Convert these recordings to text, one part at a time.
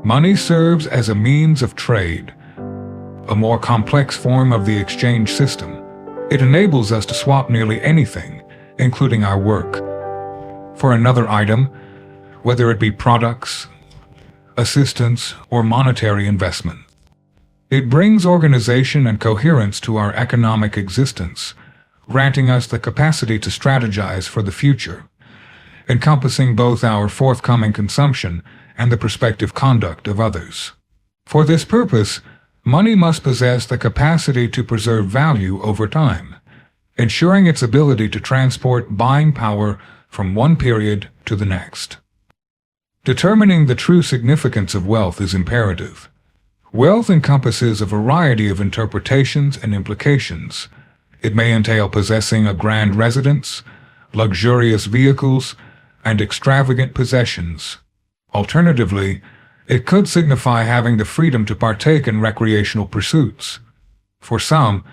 Money serves as a means of trade, a more complex form of the exchange system. It enables us to swap nearly anything, including our work, for another item, whether it be products, assistance, or monetary investment. It brings organization and coherence to our economic existence, granting us the capacity to strategize for the future, encompassing both our forthcoming consumption and the prospective conduct of others. For this purpose, money must possess the capacity to preserve value over time, ensuring its ability to transport buying power from one period to the next. Determining the true significance of wealth is imperative. Wealth encompasses a variety of interpretations and implications. It may entail possessing a grand residence, luxurious vehicles, and extravagant possessions. Alternatively, it could signify having the freedom to partake in recreational pursuits. For some,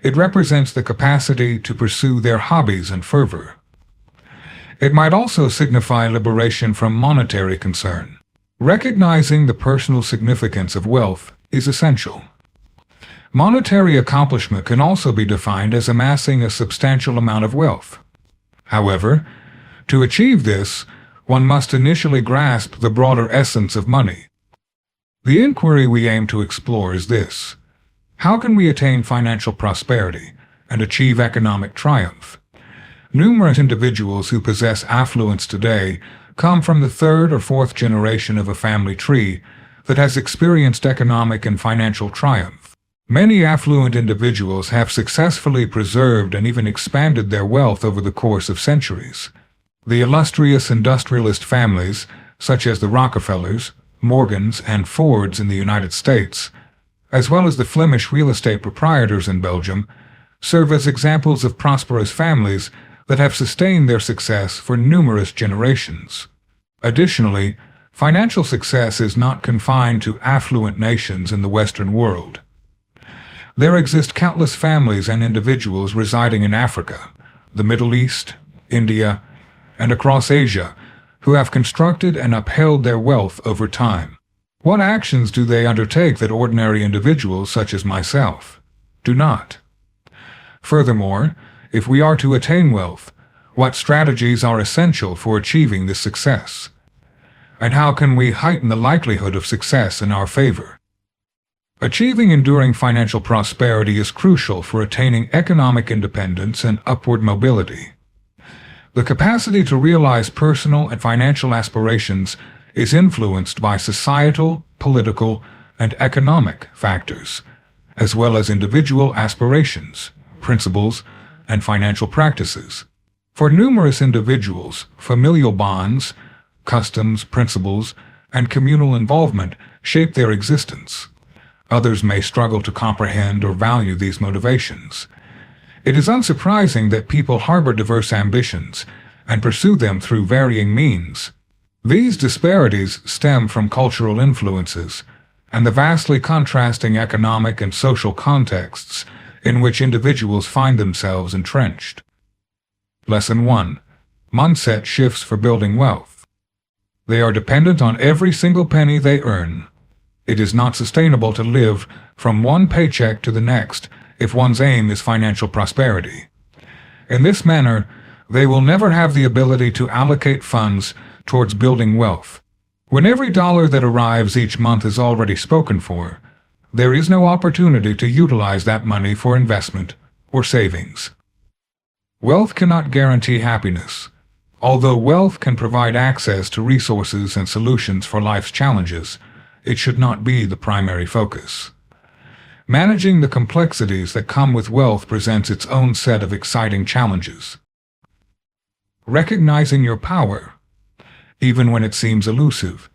it represents the capacity to pursue their hobbies and fervor. It might also signify liberation from monetary concern. Recognizing the personal significance of wealth is essential. Monetary accomplishment can also be defined as amassing a substantial amount of wealth. However, to achieve this, one must initially grasp the broader essence of money. The inquiry we aim to explore is this: how can we attain financial prosperity and achieve economic triumph? Numerous individuals who possess affluence today come from the third or fourth generation of a family tree that has experienced economic and financial triumph. Many affluent individuals have successfully preserved and even expanded their wealth over the course of centuries. The illustrious industrialist families, such as the Rockefellers, Morgans, and Fords in the United States, as well as the Flemish real estate proprietors in Belgium, serve as examples of prosperous families that have sustained their success for numerous generations. Additionally, financial success is not confined to affluent nations in the Western world. There exist countless families and individuals residing in Africa, the Middle East, India, and across Asia who have constructed and upheld their wealth over time. What actions do they undertake that ordinary individuals such as myself do not? Furthermore, if we are to attain wealth, what strategies are essential for achieving this success? And how can we heighten the likelihood of success in our favor? Achieving enduring financial prosperity is crucial for attaining economic independence and upward mobility. The capacity to realize personal and financial aspirations is influenced by societal, political, and economic factors, as well as individual aspirations, principles, and financial practices. For numerous individuals, familial bonds, customs, principles, and communal involvement shape their existence. Others may struggle to comprehend or value these motivations. It is unsurprising that people harbor diverse ambitions and pursue them through varying means. These disparities stem from cultural influences and the vastly contrasting economic and social contexts in which individuals find themselves entrenched. Lesson 1. Mindset shifts for building wealth. They are dependent on every single penny they earn. It is not sustainable to live from one paycheck to the next if one's aim is financial prosperity. In this manner, they will never have the ability to allocate funds towards building wealth. When every dollar that arrives each month is already spoken for, there is no opportunity to utilize that money for investment or savings. Wealth cannot guarantee happiness. Although wealth can provide access to resources and solutions for life's challenges, it should not be the primary focus. Managing the complexities that come with wealth presents its own set of exciting challenges. Recognizing your power, even when it seems elusive.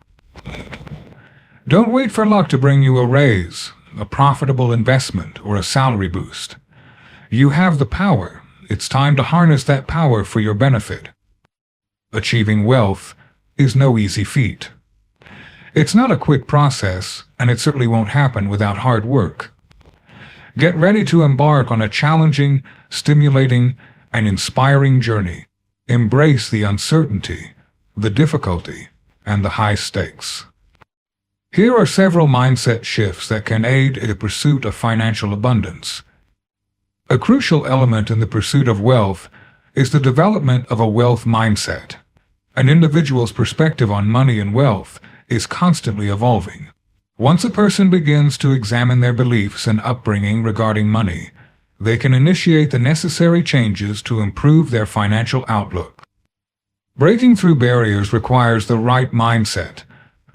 Don't wait for luck to bring you a raise, a profitable investment, or a salary boost. You have the power. It's time to harness that power for your benefit. Achieving wealth is no easy feat. It's not a quick process, and it certainly won't happen without hard work. Get ready to embark on a challenging, stimulating, and inspiring journey. Embrace the uncertainty, the difficulty, and the high stakes. Here are several mindset shifts that can aid in the pursuit of financial abundance. A crucial element in the pursuit of wealth is the development of a wealth mindset. An individual's perspective on money and wealth is constantly evolving. Once a person begins to examine their beliefs and upbringing regarding money, they can initiate the necessary changes to improve their financial outlook. Breaking through barriers requires the right mindset,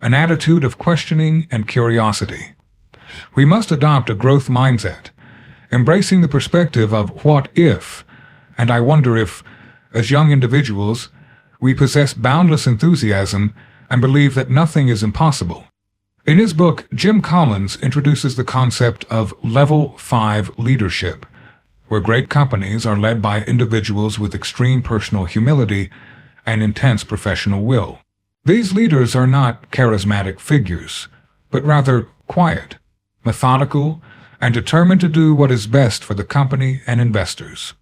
an attitude of questioning and curiosity. We must adopt a growth mindset, embracing the perspective of what if, and I wonder if, as young individuals, we possess boundless enthusiasm and believe that nothing is impossible. In his book, Jim Collins introduces the concept of Level 5 leadership, where great companies are led by individuals with extreme personal humility and intense professional will. These leaders are not charismatic figures, but rather quiet, methodical, and determined to do what is best for the company and investors.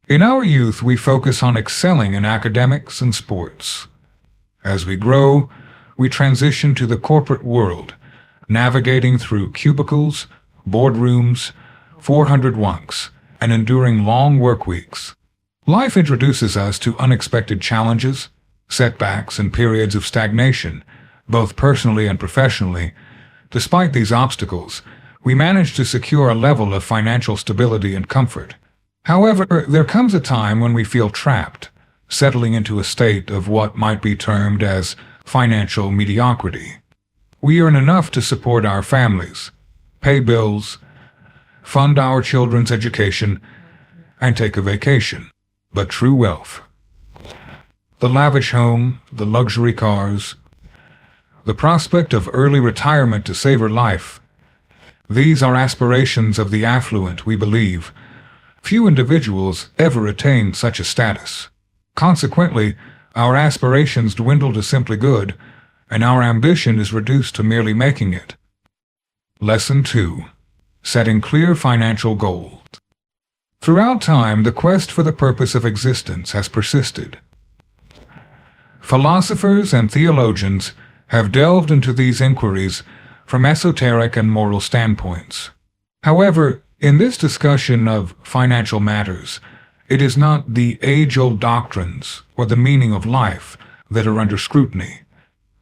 In our youth, we focus on excelling in academics and sports. As we grow, we transition to the corporate world, navigating through cubicles, boardrooms, 400 wonks, and enduring long work weeks. Life introduces us to unexpected challenges, setbacks, and periods of stagnation, both personally and professionally. Despite these obstacles, we manage to secure a level of financial stability and comfort. However, there comes a time when we feel trapped, settling into a state of what might be termed as financial mediocrity. We earn enough to support our families, pay bills, fund our children's education, and take a vacation. But true wealth, the lavish home, the luxury cars, the prospect of early retirement to savor life, these are aspirations of the affluent, we believe. Few individuals ever attain such a status. Consequently, our aspirations dwindle to simply good, and our ambition is reduced to merely making it. Lesson 2. Setting clear financial goals. Throughout time, the quest for the purpose of existence has persisted. Philosophers and theologians have delved into these inquiries from esoteric and moral standpoints. However, in this discussion of financial matters, it is not the age-old doctrines or the meaning of life that are under scrutiny,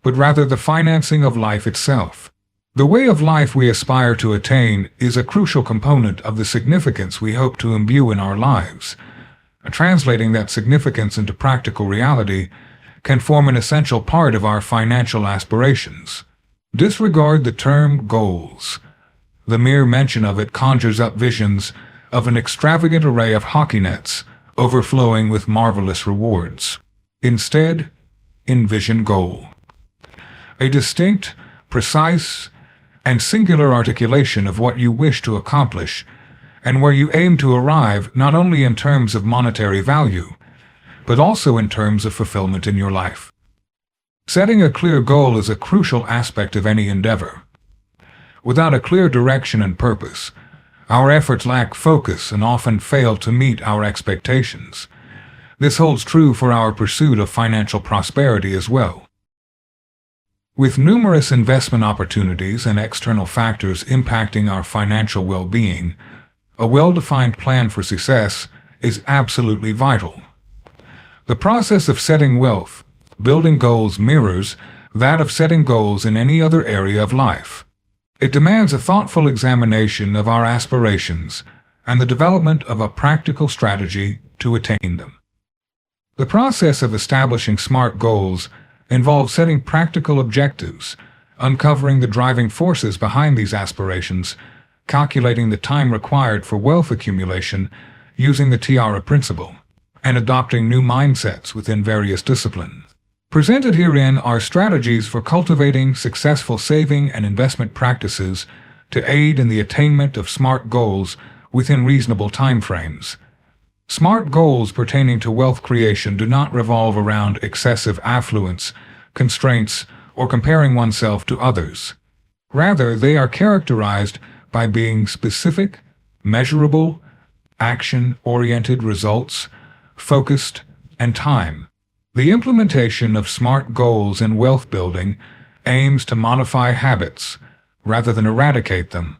but rather the financing of life itself. The way of life we aspire to attain is a crucial component of the significance we hope to imbue in our lives. Translating that significance into practical reality can form an essential part of our financial aspirations. Disregard the term goals. The mere mention of it conjures up visions of an extravagant array of hockey nets overflowing with marvelous rewards. Instead, envision goal. A distinct, precise, and singular articulation of what you wish to accomplish, and where you aim to arrive not only in terms of monetary value, but also in terms of fulfillment in your life. Setting a clear goal is a crucial aspect of any endeavor. Without a clear direction and purpose, our efforts lack focus and often fail to meet our expectations. This holds true for our pursuit of financial prosperity as well. With numerous investment opportunities and external factors impacting our financial well-being, a well-defined plan for success is absolutely vital. The process of setting wealth, building goals mirrors that of setting goals in any other area of life. It demands a thoughtful examination of our aspirations and the development of a practical strategy to attain them. The process of establishing SMART goals involves setting practical objectives, uncovering the driving forces behind these aspirations, calculating the time required for wealth accumulation using the Tiara principle, and adopting new mindsets within various disciplines. Presented herein are strategies for cultivating successful saving and investment practices to aid in the attainment of SMART goals within reasonable timeframes. SMART goals pertaining to wealth creation do not revolve around excessive affluence, constraints, or comparing oneself to others. Rather, they are characterized by being specific, measurable, action-oriented results, focused, and time. The implementation of SMART goals in wealth building aims to modify habits rather than eradicate them,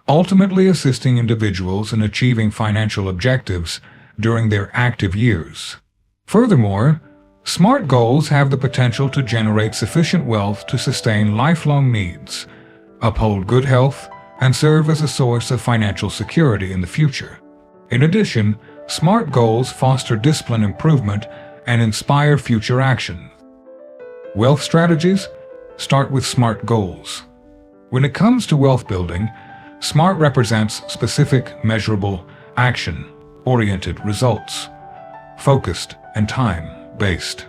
ultimately assisting individuals in achieving financial objectives during their active years. Furthermore, SMART goals have the potential to generate sufficient wealth to sustain lifelong needs, uphold good health, and serve as a source of financial security in the future. In addition, SMART goals foster discipline improvement and inspire future action. Wealth strategies start with SMART goals. When it comes to wealth building, SMART represents specific, measurable, action-oriented results, focused and time-based.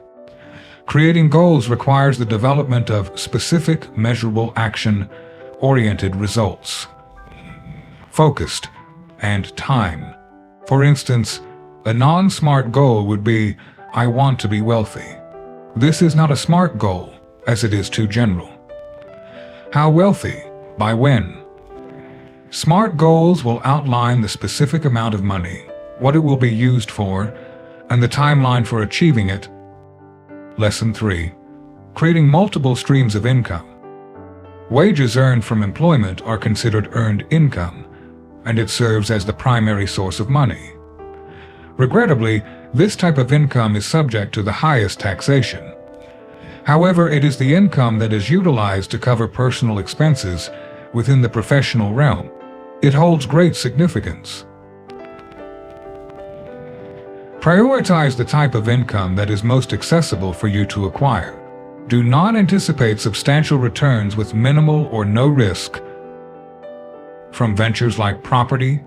Creating goals requires the development of specific, measurable, action-oriented results, focused and time. For instance, a non-SMART goal would be, "I want to be wealthy." This is not a SMART goal, as it is too general. How wealthy? By when? SMART goals will outline the specific amount of money, what it will be used for, and the timeline for achieving it. Lesson 3. Creating multiple streams of income. Wages earned from employment are considered earned income, and it serves as the primary source of money. Regrettably, this type of income is subject to the highest taxation. However, it is the income that is utilized to cover personal expenses within the professional realm. It holds great significance. Prioritize the type of income that is most accessible for you to acquire. Do not anticipate substantial returns with minimal or no risk from ventures like property,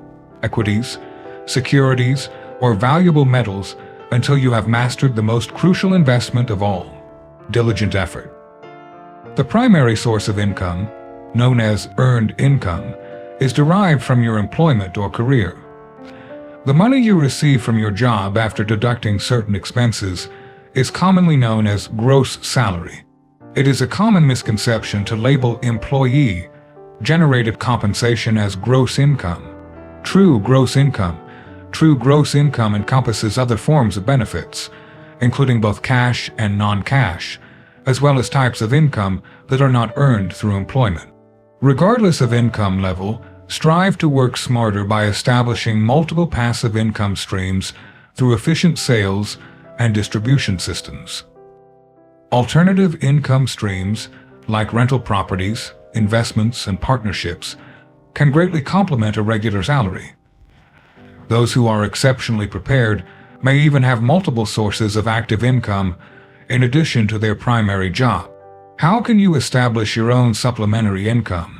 equities, securities, or valuable metals until you have mastered the most crucial investment of all: diligent effort. The primary source of income, known as earned income, is derived from your employment or career. The money you receive from your job after deducting certain expenses is commonly known as gross salary. It is a common misconception to label employee-generated compensation as gross income. True gross income encompasses other forms of benefits, including both cash and non-cash, as well as types of income that are not earned through employment. Regardless of income level, strive to work smarter by establishing multiple passive income streams through efficient sales and distribution systems. Alternative income streams, like rental properties, investments, and partnerships, can greatly complement a regular salary. Those who are exceptionally prepared may even have multiple sources of active income in addition to their primary job. How can you establish your own supplementary income?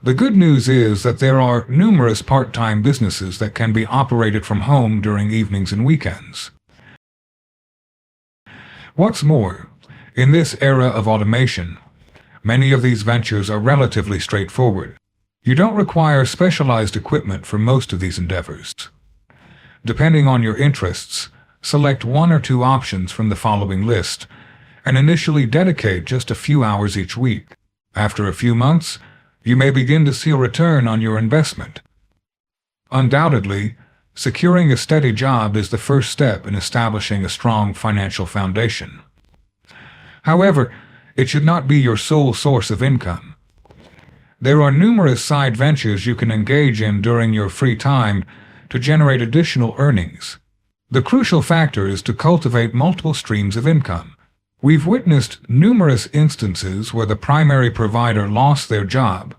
The good news is that there are numerous part-time businesses that can be operated from home during evenings and weekends. What's more, in this era of automation, many of these ventures are relatively straightforward. You don't require specialized equipment for most of these endeavors. Depending on your interests, select one or two options from the following list and initially dedicate just a few hours each week. After a few months, you may begin to see a return on your investment. Undoubtedly, securing a steady job is the first step in establishing a strong financial foundation. However, it should not be your sole source of income. There are numerous side ventures you can engage in during your free time to generate additional earnings. The crucial factor is to cultivate multiple streams of income. We've witnessed numerous instances where the primary provider lost their job,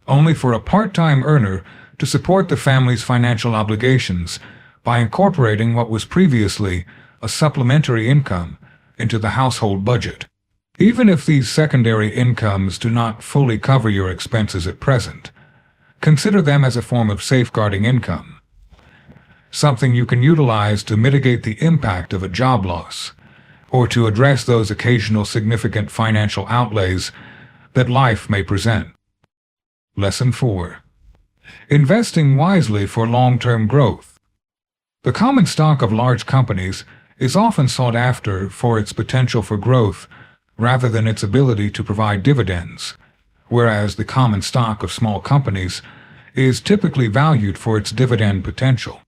only for a part-time earner to support the family's financial obligations by incorporating what was previously a supplementary income into the household budget. Even if these secondary incomes do not fully cover your expenses at present, consider them as a form of safeguarding income, something you can utilize to mitigate the impact of a job loss, or to address those occasional significant financial outlays that life may present. Lesson 4. Investing wisely for long-term growth. The common stock of large companies is often sought after for its potential for growth rather than its ability to provide dividends, whereas the common stock of small companies is typically valued for its dividend potential.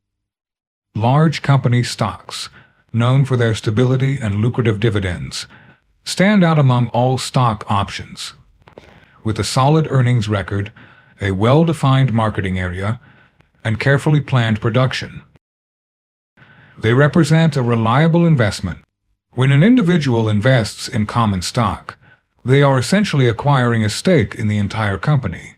Large company stocks, known for their stability and lucrative dividends, stand out among all stock options. With a solid earnings record, a well-defined marketing area, and carefully planned production, they represent a reliable investment. When an individual invests in common stock, they are essentially acquiring a stake in the entire company.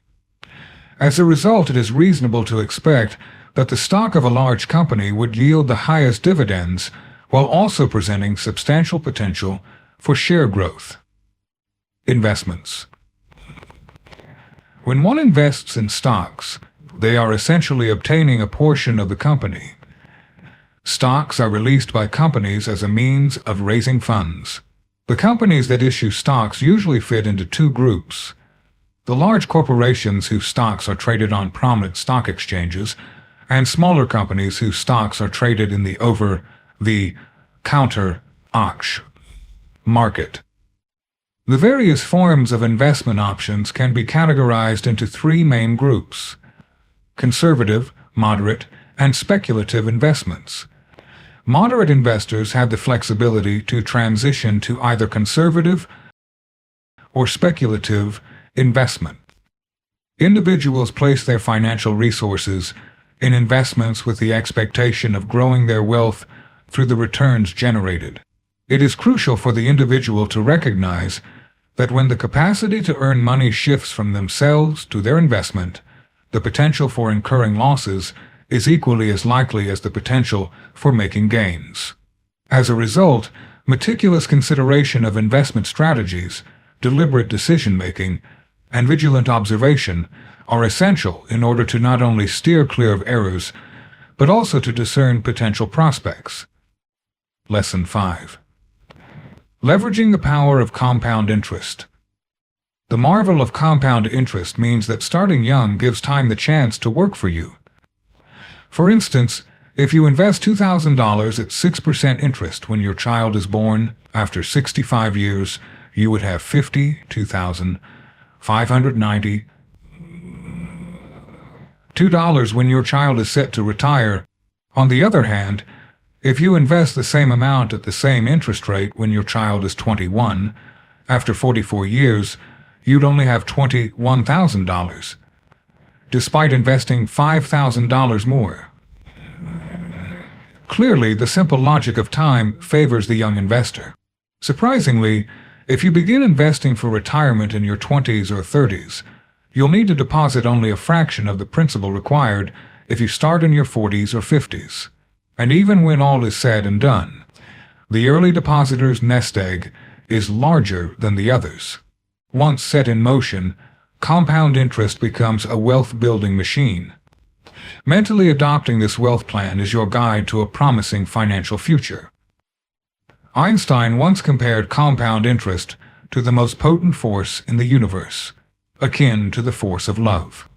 As a result, it is reasonable to expect that the stock of a large company would yield the highest dividends while also presenting substantial potential for share growth. Investments. When one invests in stocks, they are essentially obtaining a portion of the company. Stocks are released by companies as a means of raising funds. The companies that issue stocks usually fit into two groups: the large corporations whose stocks are traded on prominent stock exchanges, and smaller companies whose stocks are traded in the over-the-counter auction market. The various forms of investment options can be categorized into three main groups: conservative, moderate, and speculative investments. Moderate investors have the flexibility to transition to either conservative or speculative investment. Individuals place their financial resources in investments with the expectation of growing their wealth through the returns generated. It is crucial for the individual to recognize that when the capacity to earn money shifts from themselves to their investment, the potential for incurring losses is equally as likely as the potential for making gains. As a result, meticulous consideration of investment strategies, deliberate decision-making, and vigilant observation are essential in order to not only steer clear of errors, but also to discern potential prospects. Lesson 5. Leveraging the power of compound interest. The marvel of compound interest means that starting young gives time the chance to work for you. For instance, if you invest $2,000 at 6% interest when your child is born, after 65 years, you would have $52,592 when your child is set to retire. On the other hand, if you invest the same amount at the same interest rate when your child is 21, after 44 years, you'd only have $21,000, despite investing $5,000 more. Clearly, the simple logic of time favors the young investor. Surprisingly, if you begin investing for retirement in your 20s or 30s, you'll need to deposit only a fraction of the principal required if you start in your 40s or 50s. And even when all is said and done, the early depositor's nest egg is larger than the others. Once set in motion, compound interest becomes a wealth-building machine. Mentally adopting this wealth plan is your guide to a promising financial future. Einstein once compared compound interest to the most potent force in the universe, akin to the force of love.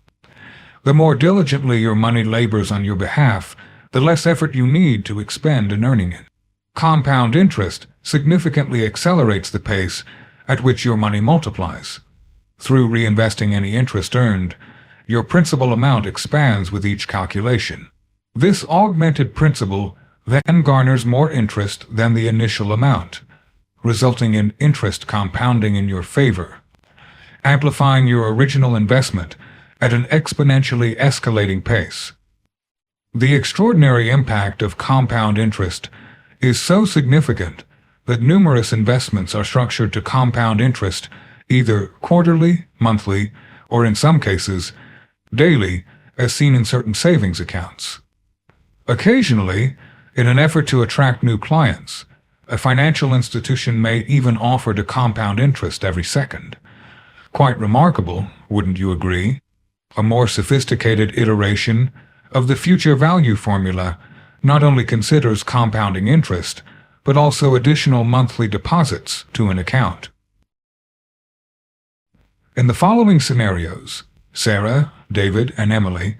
The more diligently your money labors on your behalf, the less effort you need to expend in earning it. Compound interest significantly accelerates the pace at which your money multiplies. Through reinvesting any interest earned, your principal amount expands with each calculation. This augmented principal then garners more interest than the initial amount, resulting in interest compounding in your favor, amplifying your original investment at an exponentially escalating pace. The extraordinary impact of compound interest is so significant that numerous investments are structured to compound interest either quarterly, monthly, or in some cases, daily, as seen in certain savings accounts. Occasionally, in an effort to attract new clients, a financial institution may even offer to compound interest every second. Quite remarkable, wouldn't you agree? A more sophisticated iteration of the future value formula not only considers compounding interest, but also additional monthly deposits to an account. In the following scenarios, Sarah, David, and Emily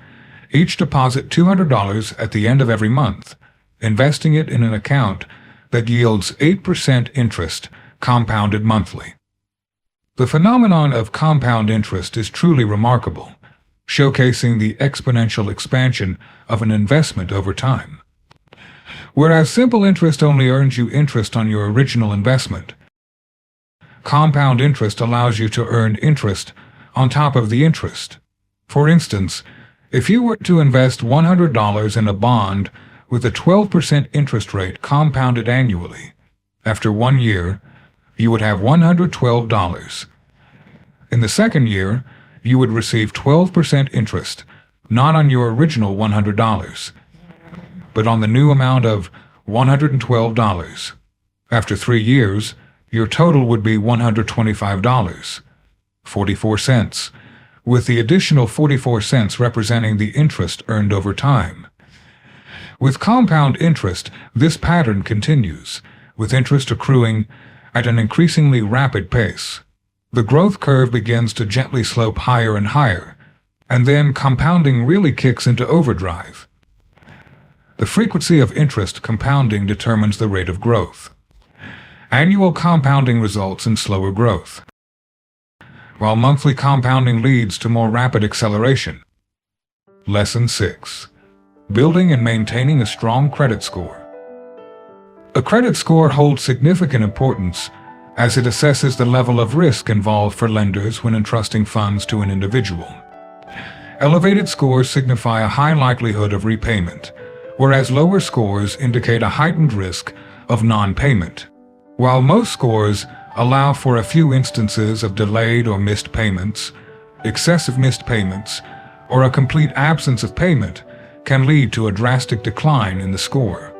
each deposit $200 at the end of every month, investing it in an account that yields 8% interest compounded monthly. The phenomenon of compound interest is truly remarkable, showcasing the exponential expansion of an investment over time. Whereas simple interest only earns you interest on your original investment, Compound interest allows you to earn interest on top of the interest. For instance, if you were to invest $100 in a bond with a 12% interest rate compounded annually, after 1 year, you would have $112. In the second year, you would receive 12% interest, not on your original $100, but on the new amount of $112. After 3 years, your total would be $125.44, with the additional 44 cents representing the interest earned over time. With compound interest, this pattern continues, with interest accruing at an increasingly rapid pace. The growth curve begins to gently slope higher and higher, and then compounding really kicks into overdrive. The frequency of interest compounding determines the rate of growth. Annual compounding results in slower growth, while monthly compounding leads to more rapid acceleration. Lesson 6. Building and maintaining a strong credit score. A credit score holds significant importance as it assesses the level of risk involved for lenders when entrusting funds to an individual. Elevated scores signify a high likelihood of repayment, whereas lower scores indicate a heightened risk of non-payment. While most scores allow for a few instances of delayed or missed payments, excessive missed payments, or a complete absence of payment can lead to a drastic decline in the score.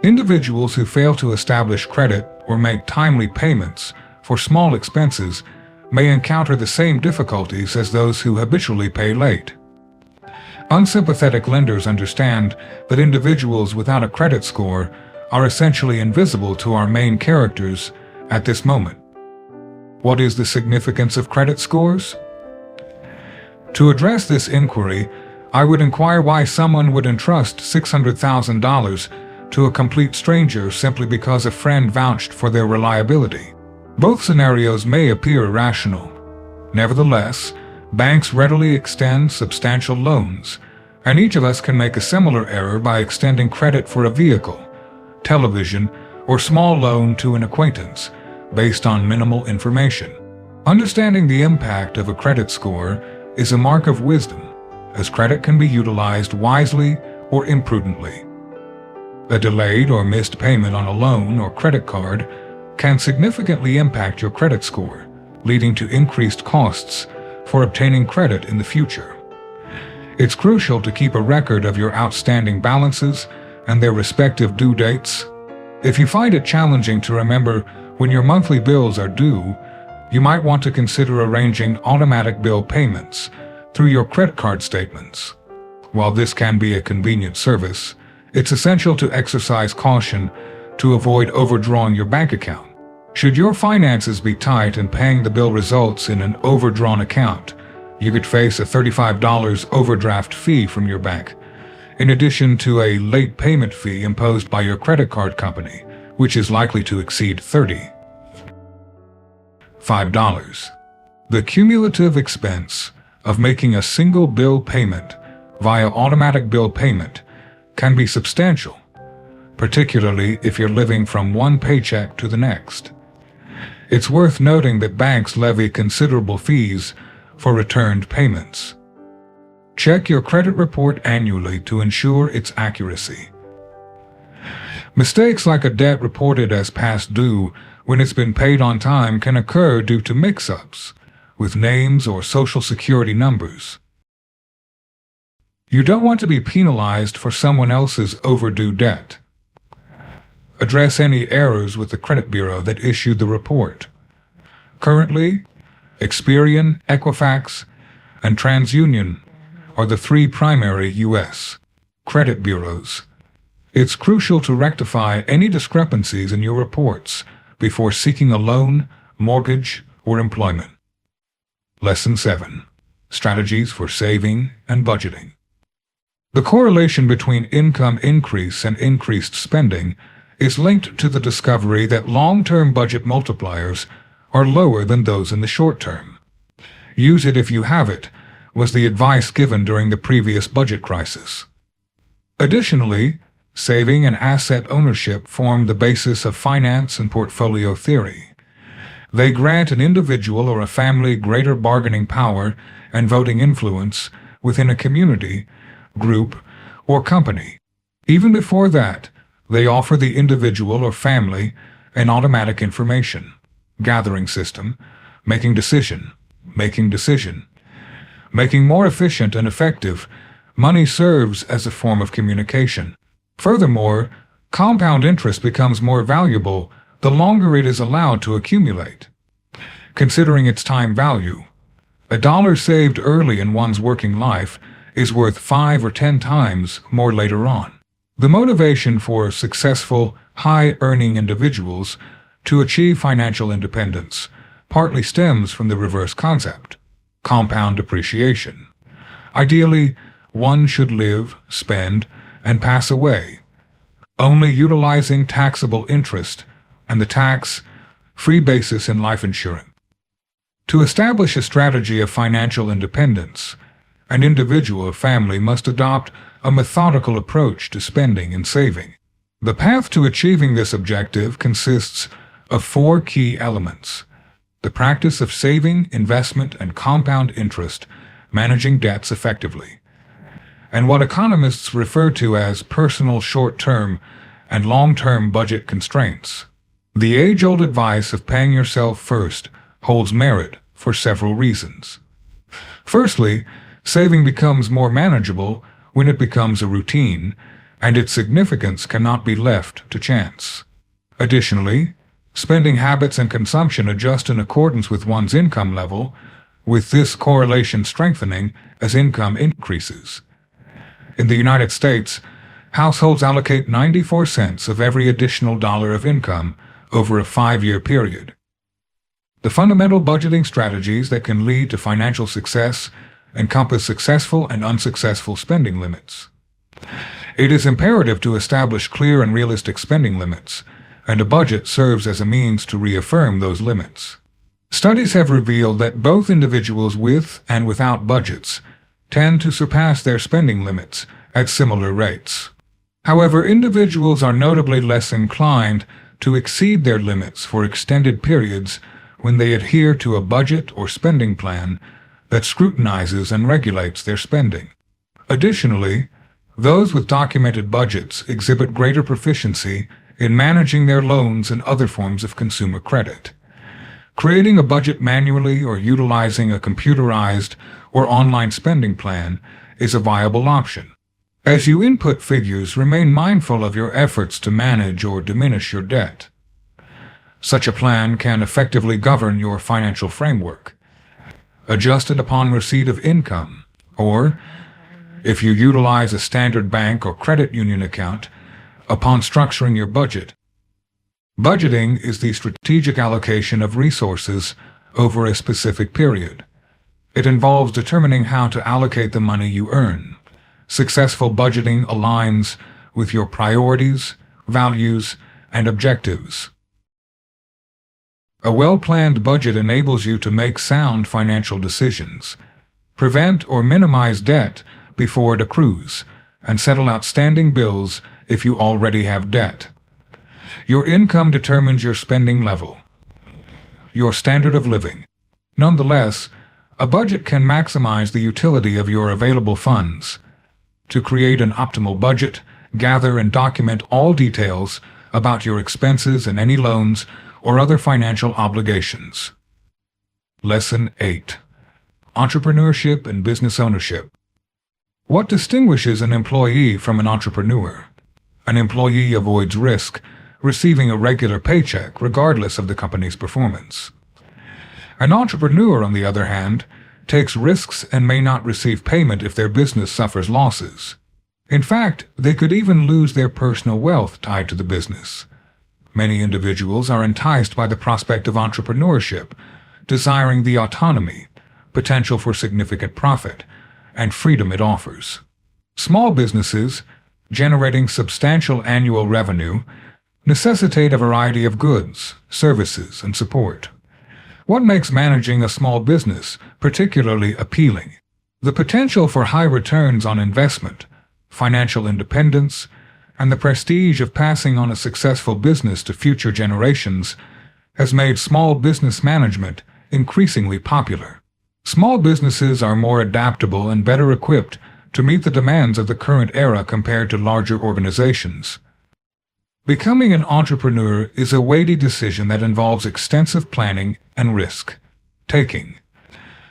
Individuals who fail to establish credit or make timely payments for small expenses may encounter the same difficulties as those who habitually pay late. Unsympathetic lenders understand that individuals without a credit score are essentially invisible to our main characters at this moment. What is the significance of credit scores? To address this inquiry, I would inquire why someone would entrust $600,000 to a complete stranger simply because a friend vouched for their reliability. Both scenarios may appear irrational. Nevertheless, banks readily extend substantial loans, and each of us can make a similar error by extending credit for a vehicle, television, or small loan to an acquaintance based on minimal information. Understanding the impact of a credit score is a mark of wisdom, as credit can be utilized wisely or imprudently. A delayed or missed payment on a loan or credit card can significantly impact your credit score, leading to increased costs for obtaining credit in the future. It's crucial to keep a record of your outstanding balances and their respective due dates. If you find it challenging to remember when your monthly bills are due, you might want to consider arranging automatic bill payments through your credit card statements. While this can be a convenient service, it's essential to exercise caution to avoid overdrawing your bank account. Should your finances be tight and paying the bill results in an overdrawn account, you could face a $35 overdraft fee from your bank, in addition to a late payment fee imposed by your credit card company, which is likely to exceed $35. The cumulative expense of making a single bill payment via automatic bill payment can be substantial, particularly if you're living from one paycheck to the next. It's worth noting that banks levy considerable fees for returned payments. Check your credit report annually to ensure its accuracy. Mistakes like a debt reported as past due when it's been paid on time can occur due to mix-ups with names or social security numbers. You don't want to be penalized for someone else's overdue debt. Address any errors with the credit bureau that issued the report. Currently, Experian, Equifax, and TransUnion are the 3 primary U.S. credit bureaus. It's crucial to rectify any discrepancies in your reports before seeking a loan, mortgage, or employment. Lesson 7. Strategies for saving and budgeting. The correlation between income increase and increased spending is linked to the discovery that long-term budget multipliers are lower than those in the short term. Use it if you have it, was the advice given during the previous budget crisis. Additionally, saving and asset ownership form the basis of finance and portfolio theory. They grant an individual or a family greater bargaining power and voting influence within a community, group, or company. Even before that, they offer the individual or family an automatic information gathering system, making decision. Making more efficient and effective, money serves as a form of communication. Furthermore, compound interest becomes more valuable the longer it is allowed to accumulate. Considering its time value, a dollar saved early in one's working life is worth 5 or 10 times more later on. The motivation for successful, high-earning individuals to achieve financial independence partly stems from the reverse concept, compound appreciation. Ideally, one should live, spend, and pass away, only utilizing taxable interest and the tax-free basis in life insurance. To establish a strategy of financial independence, an individual or family must adopt a methodical approach to spending and saving. The path to achieving this objective consists of 4 key elements: the practice of saving, investment, and compound interest, managing debts effectively, and what economists refer to as personal short-term and long-term budget constraints. The age-old advice of paying yourself first holds merit for several reasons. Firstly, saving becomes more manageable when it becomes a routine, and its significance cannot be left to chance. Additionally, spending habits and consumption adjust in accordance with one's income level, with this correlation strengthening as income increases. In the United States, households allocate 94 cents of every additional dollar of income over a 5-year period. The fundamental budgeting strategies that can lead to financial success encompass successful and unsuccessful spending limits. It is imperative to establish clear and realistic spending limits, and a budget serves as a means to reaffirm those limits. Studies have revealed that both individuals with and without budgets tend to surpass their spending limits at similar rates. However, individuals are notably less inclined to exceed their limits for extended periods when they adhere to a budget or spending plan that scrutinizes and regulates their spending. Additionally, those with documented budgets exhibit greater proficiency in managing their loans and other forms of consumer credit. Creating a budget manually or utilizing a computerized or online spending plan is a viable option. As you input figures, remain mindful of your efforts to manage or diminish your debt. Such a plan can effectively govern your financial framework. Adjust it upon receipt of income, or, if you utilize a standard bank or credit union account, upon structuring your budget. Budgeting is the strategic allocation of resources over a specific period. It involves determining how to allocate the money you earn. Successful budgeting aligns with your priorities, values, and objectives. A well-planned budget enables you to make sound financial decisions, prevent or minimize debt before it accrues, and settle outstanding bills if you already have debt. Your income determines your spending level, your standard of living. Nonetheless, a budget can maximize the utility of your available funds. To create an optimal budget, gather and document all details about your expenses and any loans or other financial obligations. Lesson 8. Entrepreneurship and Business Ownership. What distinguishes an employee from an entrepreneur? An employee avoids risk, receiving a regular paycheck regardless of the company's performance. An entrepreneur, on the other hand, takes risks and may not receive payment if their business suffers losses. In fact, they could even lose their personal wealth tied to the business. Many individuals are enticed by the prospect of entrepreneurship, desiring the autonomy, potential for significant profit, and freedom it offers. Small businesses, generating substantial annual revenue, necessitate a variety of goods, services, and support. What makes managing a small business particularly appealing? The potential for high returns on investment, financial independence, and the prestige of passing on a successful business to future generations has made small business management increasingly popular. Small businesses are more adaptable and better equipped to meet the demands of the current era compared to larger organizations. Becoming an entrepreneur is a weighty decision that involves extensive planning and risk-taking.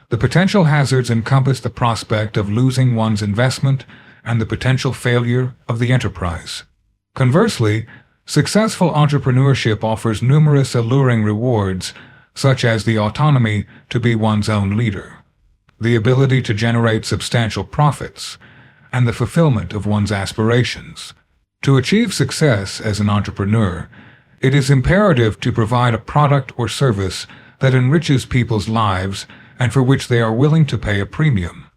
The potential hazards encompass the prospect of losing one's investment and the potential failure of the enterprise. Conversely, successful entrepreneurship offers numerous alluring rewards, such as the autonomy to be one's own leader, the ability to generate substantial profits, and the fulfillment of one's aspirations. To achieve success as an entrepreneur, it is imperative to provide a product or service that enriches people's lives and for which they are willing to pay a premium.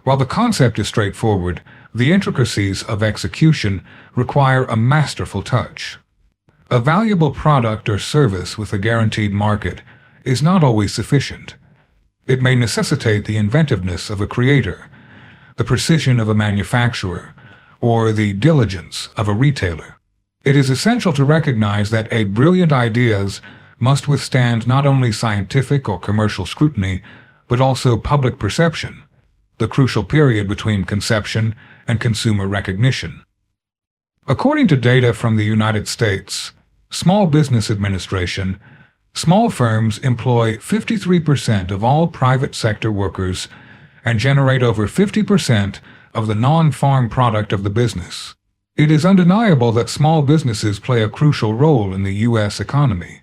While the concept is straightforward, the intricacies of execution require a masterful touch. A valuable product or service with a guaranteed market is not always sufficient. It may necessitate the inventiveness of a creator, the precision of a manufacturer, or the diligence of a retailer. It is essential to recognize that brilliant ideas must withstand not only scientific or commercial scrutiny, but also public perception, the crucial period between conception and consumer recognition. According to data from the United States Small Business Administration, small firms employ 53% of all private sector workers and generate over 50% of the non-farm product of the business. It is undeniable that small businesses play a crucial role in the U.S. economy.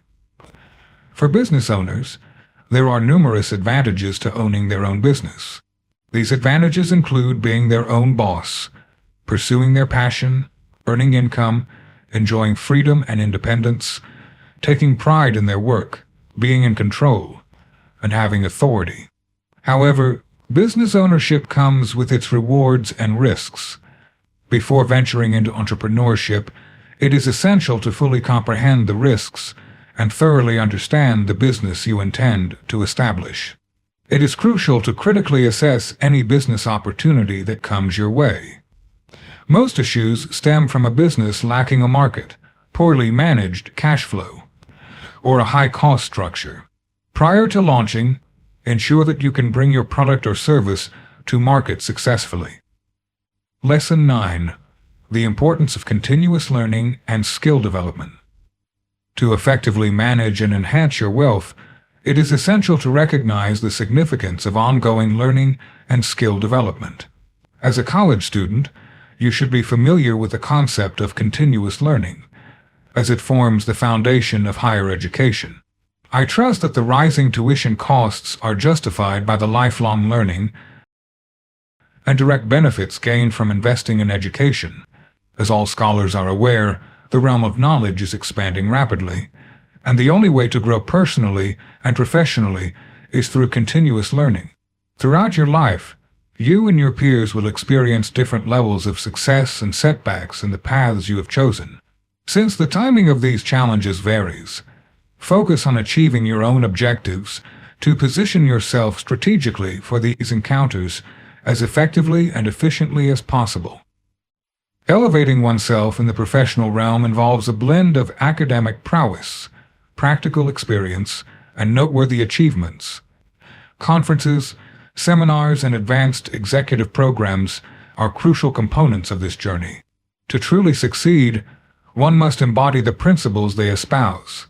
For business owners, there are numerous advantages to owning their own business. These advantages include being their own boss, pursuing their passion, earning income, enjoying freedom and independence, taking pride in their work, being in control, and having authority. However, business ownership comes with its rewards and risks. Before venturing into entrepreneurship, it is essential to fully comprehend the risks and thoroughly understand the business you intend to establish. It is crucial to critically assess any business opportunity that comes your way. Most issues stem from a business lacking a market, poorly managed cash flow, or a high-cost structure. Prior to launching, ensure that you can bring your product or service to market successfully. Lesson 9. The importance of continuous learning and skill development. To effectively manage and enhance your wealth, it is essential to recognize the significance of ongoing learning and skill development. As a college student, you should be familiar with the concept of continuous learning, as it forms the foundation of higher education. I trust that the rising tuition costs are justified by the lifelong learning and direct benefits gained from investing in education. As all scholars are aware, the realm of knowledge is expanding rapidly, and the only way to grow personally and professionally is through continuous learning. Throughout your life, you and your peers will experience different levels of success and setbacks in the paths you have chosen. Since the timing of these challenges varies, focus on achieving your own objectives to position yourself strategically for these encounters as effectively and efficiently as possible. Elevating oneself in the professional realm involves a blend of academic prowess, practical experience, and noteworthy achievements. Conferences, seminars, and advanced executive programs are crucial components of this journey. To truly succeed, one must embody the principles they espouse.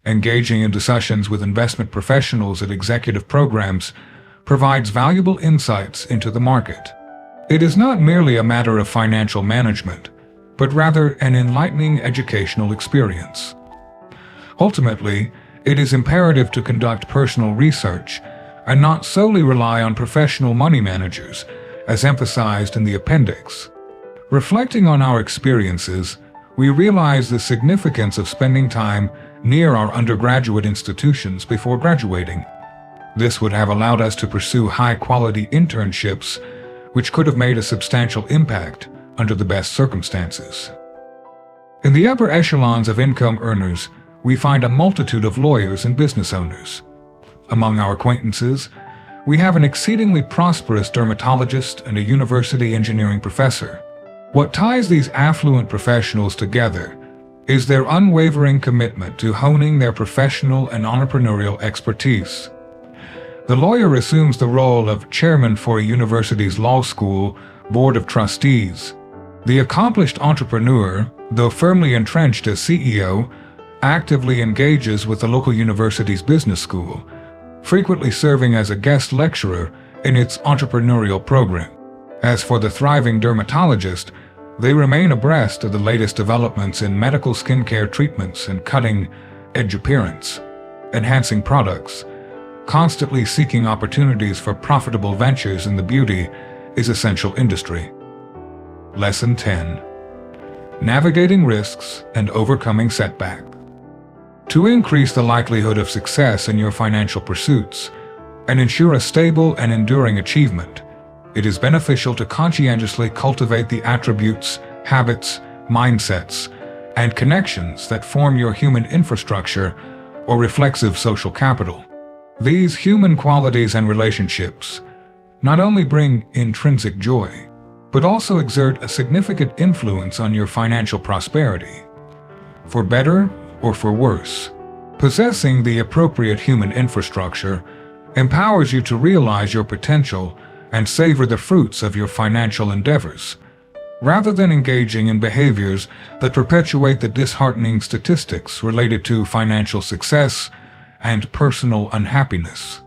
Engaging in discussions with investment professionals at executive programs provides valuable insights into the market. It is not merely a matter of financial management, but rather an enlightening educational experience. Ultimately, it is imperative to conduct personal research and not solely rely on professional money managers, as emphasized in the appendix. Reflecting on our experiences, we realize the significance of spending time near our undergraduate institutions before graduating. This would have allowed us to pursue high-quality internships, which could have made a substantial impact under the best circumstances. In the upper echelons of income earners, we find a multitude of lawyers and business owners. Among our acquaintances, we have an exceedingly prosperous dermatologist and a university engineering professor. What ties these affluent professionals together is their unwavering commitment to honing their professional and entrepreneurial expertise. The lawyer assumes the role of chairman for a university's law school board of trustees. The accomplished entrepreneur, though firmly entrenched as CEO, actively engages with the local university's business school, frequently serving as a guest lecturer in its entrepreneurial program. As for the thriving dermatologist, they remain abreast of the latest developments in medical skincare treatments and cutting-edge appearance enhancing products. Constantly seeking opportunities for profitable ventures in the beauty is essential industry. Lesson 10. Navigating risks and overcoming setbacks. To increase the likelihood of success in your financial pursuits and ensure a stable and enduring achievement, it is beneficial to conscientiously cultivate the attributes, habits, mindsets, and connections that form your human infrastructure or reflexive social capital. These human qualities and relationships not only bring intrinsic joy, but also exert a significant influence on your financial prosperity. For better or for worse, possessing the appropriate human infrastructure empowers you to realize your potential and savor the fruits of your financial endeavors, rather than engaging in behaviors that perpetuate the disheartening statistics related to financial success and personal unhappiness.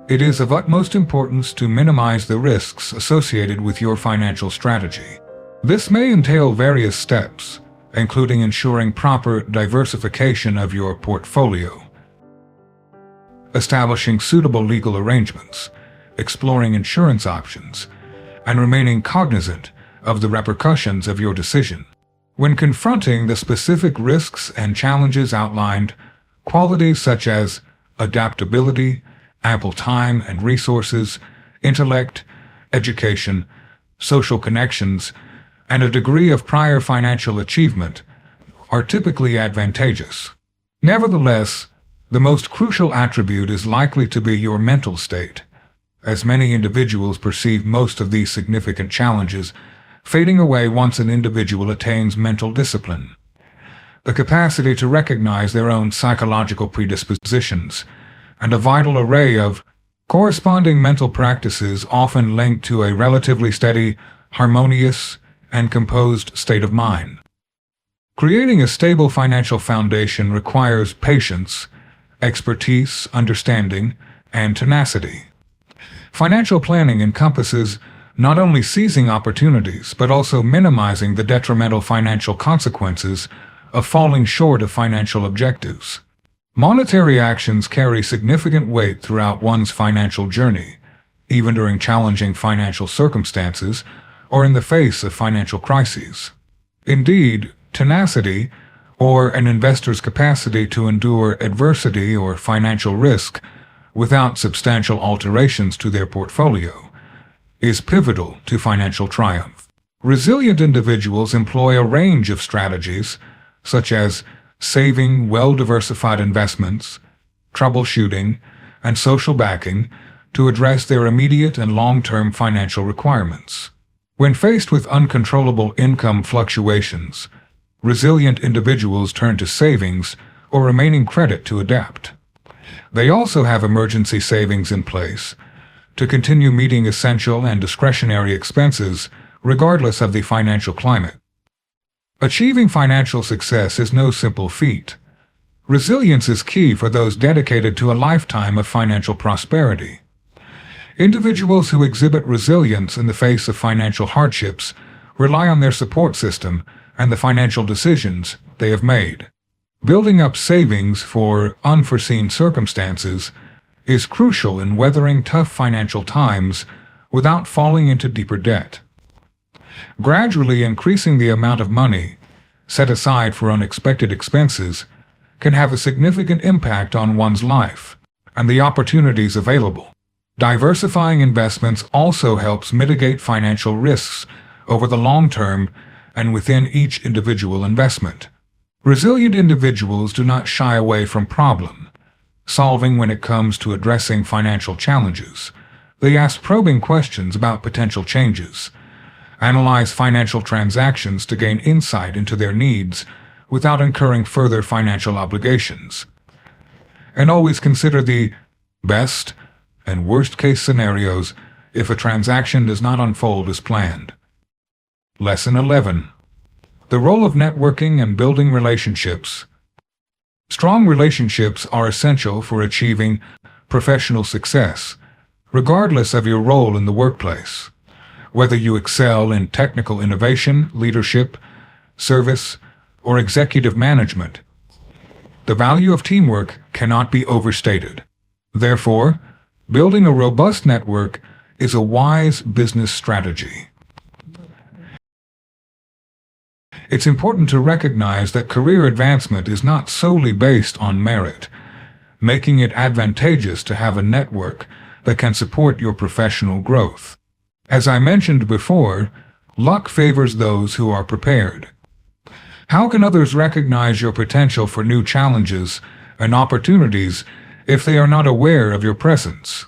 It is of utmost importance to minimize the risks associated with your financial strategy. This may entail various steps, including ensuring proper diversification of your portfolio, establishing suitable legal arrangements, exploring insurance options, and remaining cognizant of the repercussions of your decision. When confronting the specific risks and challenges outlined, qualities such as adaptability, ample time and resources, intellect, education, social connections, and a degree of prior financial achievement are typically advantageous. Nevertheless, the most crucial attribute is likely to be your mental state, as many individuals perceive most of these significant challenges fading away once an individual attains mental discipline. The capacity to recognize their own psychological predispositions, and a vital array of corresponding mental practices often linked to a relatively steady, harmonious, and composed state of mind. Creating a stable financial foundation requires patience, expertise, understanding, and tenacity. Financial planning encompasses not only seizing opportunities, but also minimizing the detrimental financial consequences of falling short of financial objectives. Monetary actions carry significant weight throughout one's financial journey, even during challenging financial circumstances or in the face of financial crises. Indeed, tenacity, or an investor's capacity to endure adversity or financial risk without substantial alterations to their portfolio, is pivotal to financial triumph. Resilient individuals employ a range of strategies, such as saving, well-diversified investments, troubleshooting, and social backing to address their immediate and long-term financial requirements. When faced with uncontrollable income fluctuations, resilient individuals turn to savings or remaining credit to adapt. They also have emergency savings in place to continue meeting essential and discretionary expenses regardless of the financial climate. Achieving financial success is no simple feat. Resilience is key for those dedicated to a lifetime of financial prosperity. Individuals who exhibit resilience in the face of financial hardships rely on their support system and the financial decisions they have made. Building up savings for unforeseen circumstances is crucial in weathering tough financial times without falling into deeper debt. Gradually increasing the amount of money set aside for unexpected expenses can have a significant impact on one's life and the opportunities available. Diversifying investments also helps mitigate financial risks over the long term and within each individual investment. Resilient individuals do not shy away from problem solving when it comes to addressing financial challenges. They ask probing questions about potential changes, analyze financial transactions to gain insight into their needs without incurring further financial obligations. And always consider the best and worst case scenarios if a transaction does not unfold as planned. Lesson 11. The role of networking and building relationships. Strong relationships are essential for achieving professional success, regardless of your role in the workplace. Whether you excel in technical innovation, leadership, service, or executive management, the value of teamwork cannot be overstated. Therefore, building a robust network is a wise business strategy. It's important to recognize that career advancement is not solely based on merit, making it advantageous to have a network that can support your professional growth. As I mentioned before, luck favors those who are prepared. How can others recognize your potential for new challenges and opportunities if they are not aware of your presence?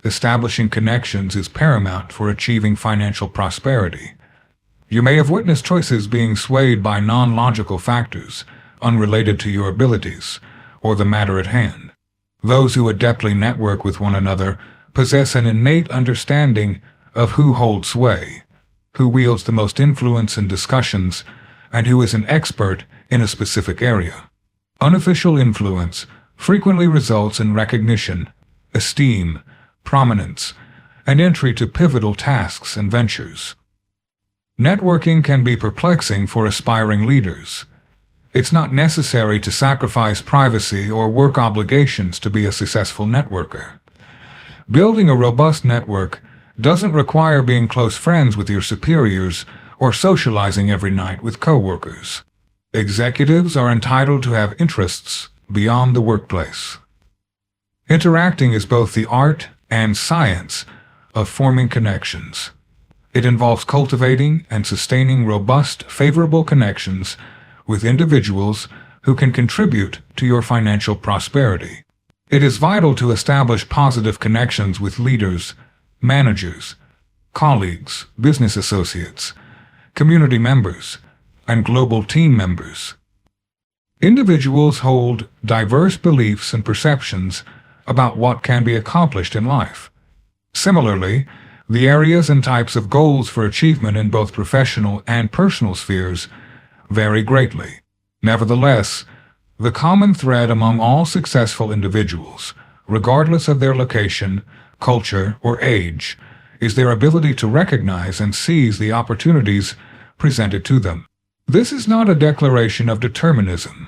Establishing connections is paramount for achieving financial prosperity. You may have witnessed choices being swayed by non-logical factors, unrelated to your abilities, or the matter at hand. Those who adeptly network with one another possess an innate understanding of who holds sway, who wields the most influence in discussions, and who is an expert in a specific area. Unofficial influence frequently results in recognition, esteem, prominence, and entry to pivotal tasks and ventures. Networking can be perplexing for aspiring leaders. It's not necessary to sacrifice privacy or work obligations to be a successful networker. Building a robust network doesn't require being close friends with your superiors or socializing every night with coworkers. Executives are entitled to have interests beyond the workplace. Interacting is both the art and science of forming connections. It involves cultivating and sustaining robust, favorable connections with individuals who can contribute to your financial prosperity. It is vital to establish positive connections with leaders, managers, colleagues, business associates, community members, and global team members. Individuals hold diverse beliefs and perceptions about what can be accomplished in life. Similarly, the areas and types of goals for achievement in both professional and personal spheres vary greatly. Nevertheless, the common thread among all successful individuals, regardless of their location, culture, or age, is their ability to recognize and seize the opportunities presented to them. This is not a declaration of determinism.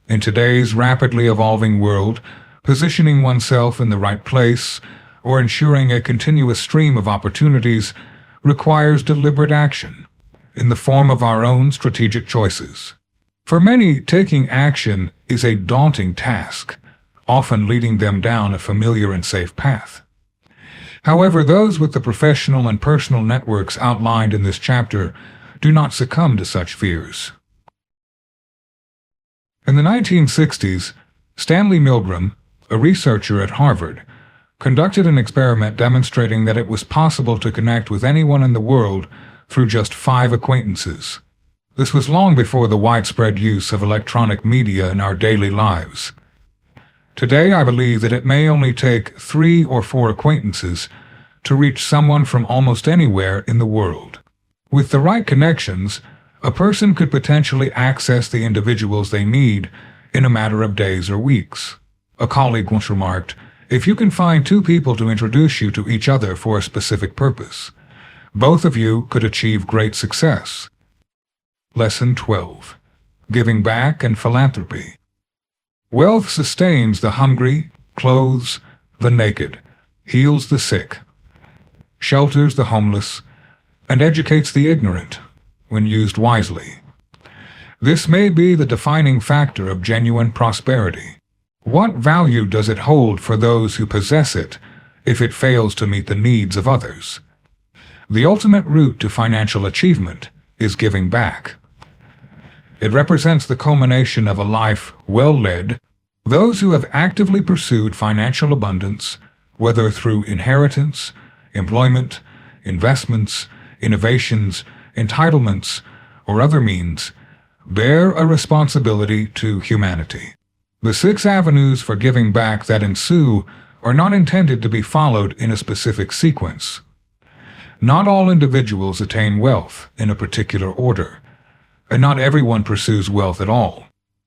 In today's rapidly evolving world, positioning oneself in the right place or ensuring a continuous stream of opportunities requires deliberate action in the form of our own strategic choices. For many, taking action is a daunting task, often leading them down a familiar and safe path. However, those with the professional and personal networks outlined in this chapter do not succumb to such fears. In the 1960s, Stanley Milgram, a researcher at Harvard, conducted an experiment demonstrating that it was possible to connect with anyone in the world through just 5 acquaintances. This was long before the widespread use of electronic media in our daily lives. Today, I believe that it may only take 3 or 4 acquaintances to reach someone from almost anywhere in the world. With the right connections, a person could potentially access the individuals they need in a matter of days or weeks. A colleague once remarked, "If you can find 2 people to introduce you to each other for a specific purpose, both of you could achieve great success." Lesson 12. Giving back and philanthropy. Wealth sustains the hungry, clothes the naked, heals the sick, shelters the homeless, and educates the ignorant when used wisely. This may be the defining factor of genuine prosperity. What value does it hold for those who possess it if it fails to meet the needs of others? The ultimate route to financial achievement is giving back. It represents the culmination of a life well led. Those who have actively pursued financial abundance, whether through inheritance, employment, investments, innovations, entitlements, or other means, bear a responsibility to humanity. The 6 avenues for giving back that ensue are not intended to be followed in a specific sequence. Not all individuals attain wealth in a particular order, and not everyone pursues wealth at all.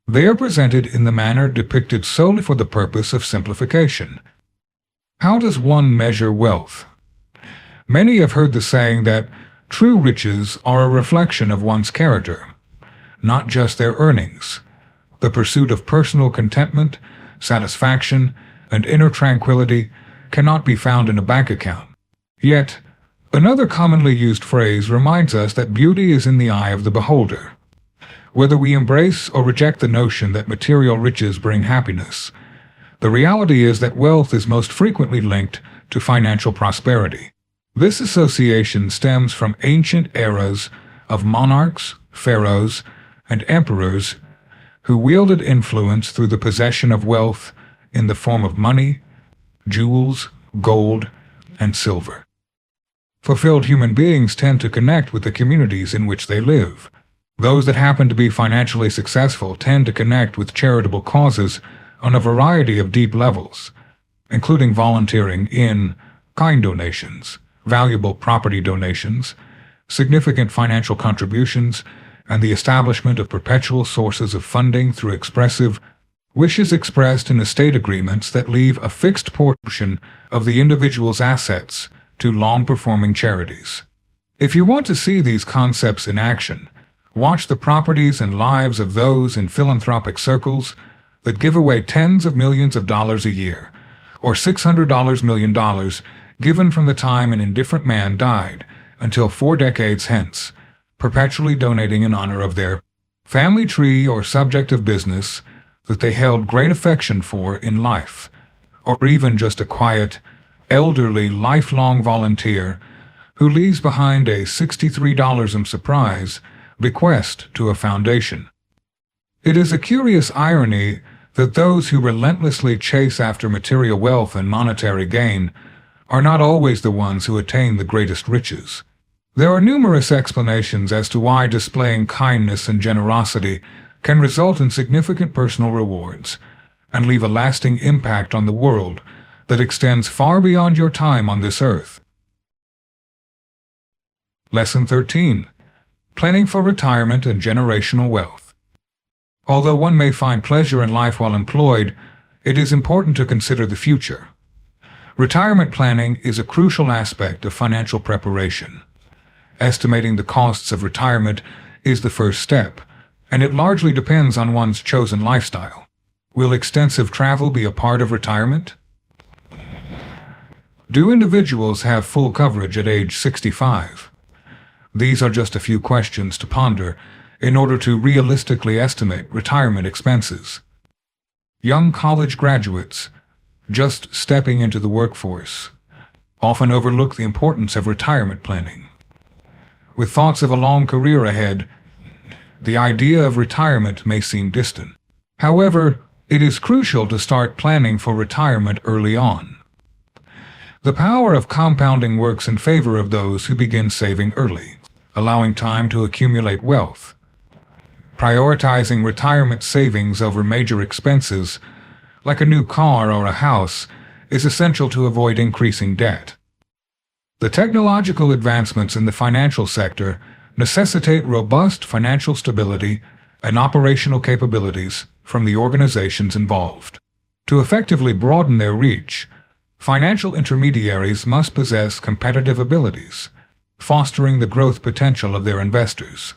They are presented in the manner depicted solely for the purpose of simplification. How does one measure wealth? Many have heard the saying that true riches are a reflection of one's character, not just their earnings. The pursuit of personal contentment, satisfaction, and inner tranquility cannot be found in a bank account. Yet, another commonly used phrase reminds us that beauty is in the eye of the beholder. Whether we embrace or reject the notion that material riches bring happiness, the reality is that wealth is most frequently linked to financial prosperity. This association stems from ancient eras of monarchs, pharaohs, and emperors who wielded influence through the possession of wealth in the form of money, jewels, gold, and silver. Fulfilled human beings tend to connect with the communities in which they live. Those that happen to be financially successful tend to connect with charitable causes on a variety of deep levels, including volunteering in kind donations, valuable property donations, significant financial contributions, and the establishment of perpetual sources of funding through expressive wishes expressed in estate agreements that leave a fixed portion of the individual's assets to long-performing charities. If you want to see these concepts in action, watch the properties and lives of those in philanthropic circles that give away tens of millions of dollars a year, or $600 million given from the time an indifferent man died until 4 decades hence, perpetually donating in honor of their family tree or subject of business that they held great affection for in life, or even just a quiet, elderly, lifelong volunteer who leaves behind a $63 surprise bequest to a foundation. It is a curious irony that those who relentlessly chase after material wealth and monetary gain are not always the ones who attain the greatest riches. There are numerous explanations as to why displaying kindness and generosity can result in significant personal rewards and leave a lasting impact on the world that extends far beyond your time on this earth. Lesson 13. Planning for retirement and generational wealth. Although one may find pleasure in life while employed, it is important to consider the future. Retirement planning is a crucial aspect of financial preparation. Estimating the costs of retirement is the first step, and it largely depends on one's chosen lifestyle. Will extensive travel be a part of retirement? Do individuals have full coverage at age 65? These are just a few questions to ponder in order to realistically estimate retirement expenses. Young college graduates, just stepping into the workforce, often overlook the importance of retirement planning. With thoughts of a long career ahead, the idea of retirement may seem distant. However, it is crucial to start planning for retirement early on. The power of compounding works in favor of those who begin saving early, allowing time to accumulate wealth. Prioritizing retirement savings over major expenses, like a new car or a house, is essential to avoid increasing debt. The technological advancements in the financial sector necessitate robust financial stability and operational capabilities from the organizations involved. To effectively broaden their reach, financial intermediaries must possess competitive abilities, fostering the growth potential of their investors.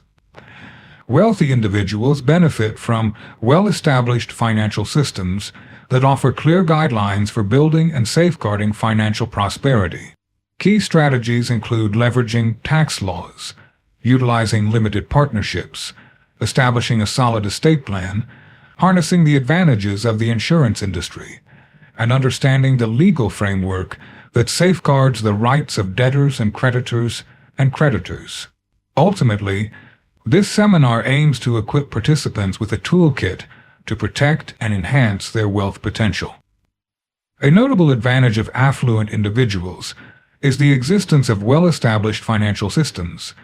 Wealthy individuals benefit from well-established financial systems that offer clear guidelines for building and safeguarding financial prosperity. Key strategies include leveraging tax laws, utilizing limited partnerships, establishing a solid estate plan, harnessing the advantages of the insurance industry, and understanding the legal framework that safeguards the rights of debtors and creditors. Ultimately, this seminar aims to equip participants with a toolkit to protect and enhance their wealth potential. A notable advantage of affluent individuals is the existence of well-established financial systems,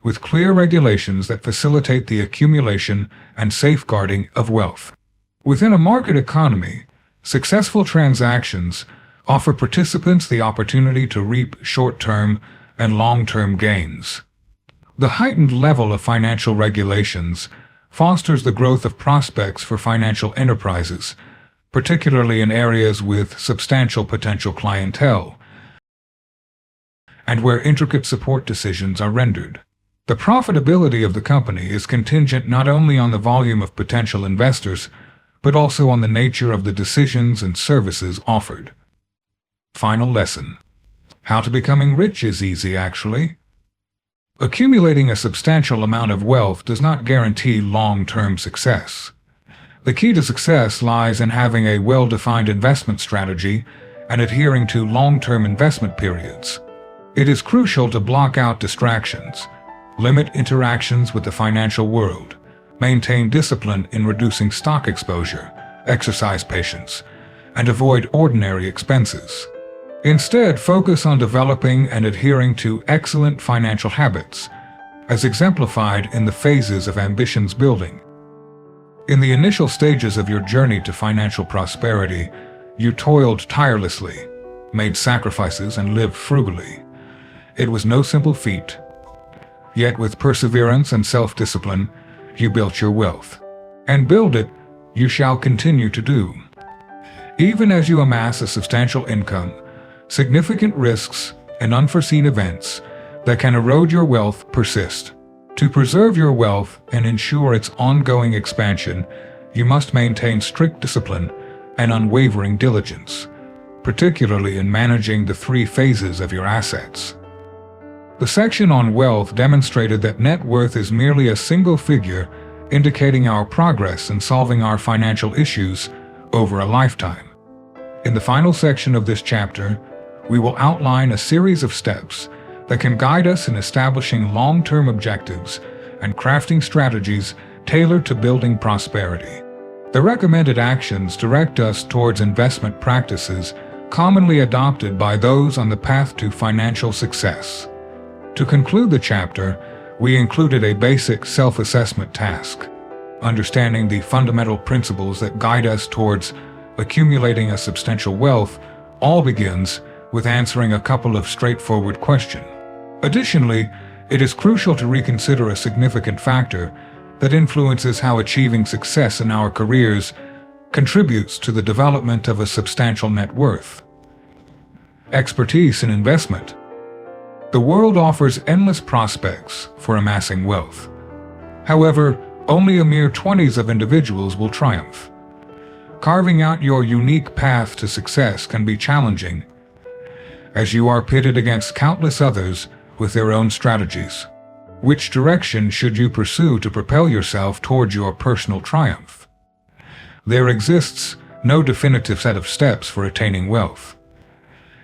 with clear regulations that facilitate the accumulation and safeguarding of wealth. Within a market economy, successful transactions offer participants the opportunity to reap short-term and long-term gains. The heightened level of financial regulations fosters the growth of prospects for financial enterprises, particularly in areas with substantial potential clientele, and where intricate support decisions are rendered. The profitability of the company is contingent not only on the volume of potential investors, but also on the nature of the decisions and services offered. Final lesson. How to becoming rich is easy, actually. Accumulating a substantial amount of wealth does not guarantee long-term success. The key to success lies in having a well-defined investment strategy and adhering to long-term investment periods. It is crucial to block out distractions, limit interactions with the financial world, maintain discipline in reducing stock exposure, exercise patience, and avoid ordinary expenses. Instead, focus on developing and adhering to excellent financial habits, as exemplified in the phases of ambitions building. In the initial stages of your journey to financial prosperity, you toiled tirelessly, made sacrifices, and lived frugally. It was no simple feat. Yet with perseverance and self-discipline, you built your wealth. And build it, you shall continue to do. Even as you amass a substantial income, significant risks and unforeseen events that can erode your wealth persist. To preserve your wealth and ensure its ongoing expansion, you must maintain strict discipline and unwavering diligence, particularly in managing the 3 phases of your assets. The section on wealth demonstrated that net worth is merely a single figure indicating our progress in solving our financial issues over a lifetime. In the final section of this chapter, we will outline a series of steps that can guide us in establishing long-term objectives and crafting strategies tailored to building prosperity. The recommended actions direct us towards investment practices commonly adopted by those on the path to financial success. To conclude the chapter, we included a basic self-assessment task, understanding the fundamental principles that guide us towards accumulating a substantial wealth. All begins with answering a couple of straightforward questions. Additionally, it is crucial to reconsider a significant factor that influences how achieving success in our careers contributes to the development of a substantial net worth. Expertise in investment. The world offers endless prospects for amassing wealth. However, only a mere 20s of individuals will triumph. Carving out your unique path to success can be challenging, as you are pitted against countless others with their own strategies. Which direction should you pursue to propel yourself towards your personal triumph? There exists no definitive set of steps for attaining wealth.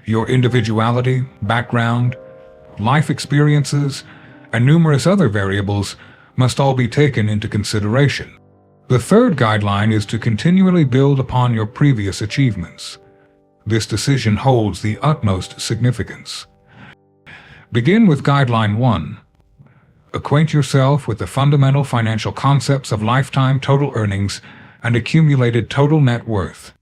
Your individuality, background, life experiences, and numerous other variables must all be taken into consideration. The third guideline is to continually build upon your previous achievements. This decision holds the utmost significance. Begin with Guideline 1. Acquaint yourself with the fundamental financial concepts of lifetime total earnings and accumulated total net worth.